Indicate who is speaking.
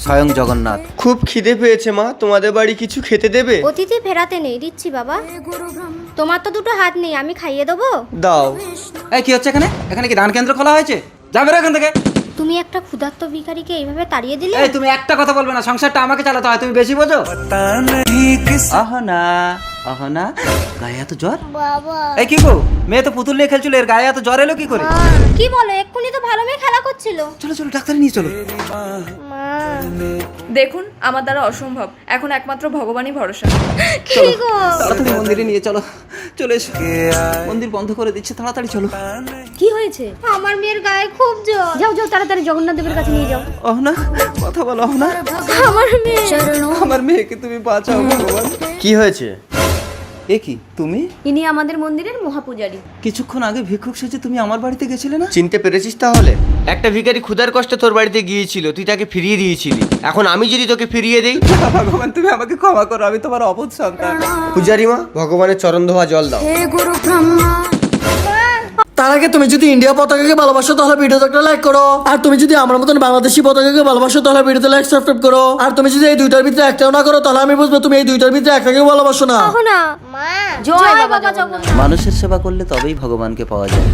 Speaker 1: স্বয়ং জগন্নাথ।
Speaker 2: খুব খিদে পেয়েছে মা, তোমাদের বাড়ি কিছু খেতে দেবে?
Speaker 3: অতিথি ফেরাতে নেই, দিচ্ছি বাবা। তোমার তো দুটো হাত নেই, আমি খাইয়ে দেবো।
Speaker 2: দাও।
Speaker 1: এই কি হচ্ছে এখানে? এখানে কি দান কেন্দ্র খোলা হয়েছে? যাবে এখান থেকে।
Speaker 3: তুমি একটা ক্ষুধার্ত ভিখারিকে এইভাবে তাড়িয়ে দিলে।
Speaker 1: এই তুমি একটা কথা বলবে না, সংসারটা আমাকে চালাতে হয়, তুমি বেশি বোঝো। আহনা আহনা, গায়ে এত জ্বর?
Speaker 3: বাবা
Speaker 1: এই কি গো, মেয়ে তো পুতুল নিয়ে খেলছিল, এর গায়ে এত জ্বর এলো কি করে?
Speaker 3: কি বলো, এক্ষুনি তো ভালো মেয়ে খেলা করছিল।
Speaker 1: চলো চলো ডাক্তার নিয়ে চলো।
Speaker 4: দেখুন, আমার দ্বারা অসম্ভব, এখন একমাত্র ভগবানই ভরসা।
Speaker 3: কি গো?
Speaker 1: তাড়াতাড়ি মন্দিরে নিয়ে চলো, চলে এসো। মন্দির বন্ধ করে দিচ্ছে, তাড়াতাড়ি চলো।
Speaker 3: কি হয়েছে? আমার মেয়ের গায়ে খুব জ্বর। যাও যাও, তাড়াতাড়ি জগন্নাথ দেবের কাছে নিয়ে যাও।
Speaker 1: অহনা, কথা বলো অহনা।
Speaker 3: আমার মেয়ে।
Speaker 1: আমার মেয়েকে তুমি বাঁচাও ভগবান।
Speaker 2: কি হয়েছে?
Speaker 1: এ কি তুমি?
Speaker 3: ইনি আমাদের মন্দিরের মহাপূজারী।
Speaker 1: কিছুক্ষণ আগে ভিক্ষুক সেজে তুমি আমার বাড়িতে গেছিলে না?
Speaker 2: চিনতে পেরেছিস তাহলে? একটা ভিখারি ক্ষুধার কষ্টে তোর বাড়িতে গিয়েছিল, তুই তাকে ফিরিয়ে দিয়েছিলি। এখন আমি যদি তোকে ফিরিয়ে দেই?
Speaker 1: ভগবান তুমি আমাকে ক্ষমা করো, আমি তোমার অবুঝ সন্তান।
Speaker 2: পূজারি মা, ভগবানের চরণ ধোয়া জল দাও।
Speaker 5: তার আগে তুমি যদি ইন্ডিয়া পতাকাকে ভালোবাসো তাহলে ভিডিওতে একটা লাইক করো, আর তুমি যদি আমার মতন বাংলাদেশি পতাকাকে ভালোবাসো তাহলে ভিডিওতে লাইক সাবস্ক্রাইব করো, আর তুমি যদি এই দুইটার ভিতরে একটাও না করো তাহলে আমি বুঝবো তুমি এই দুইটার ভিতরে একটাকে ভালোবাসো না।
Speaker 3: না মা, জয় বাবা জগন্নাথ।
Speaker 1: মানুষের সেবা করলে তবেই ভগবানকে পাওয়া যায়।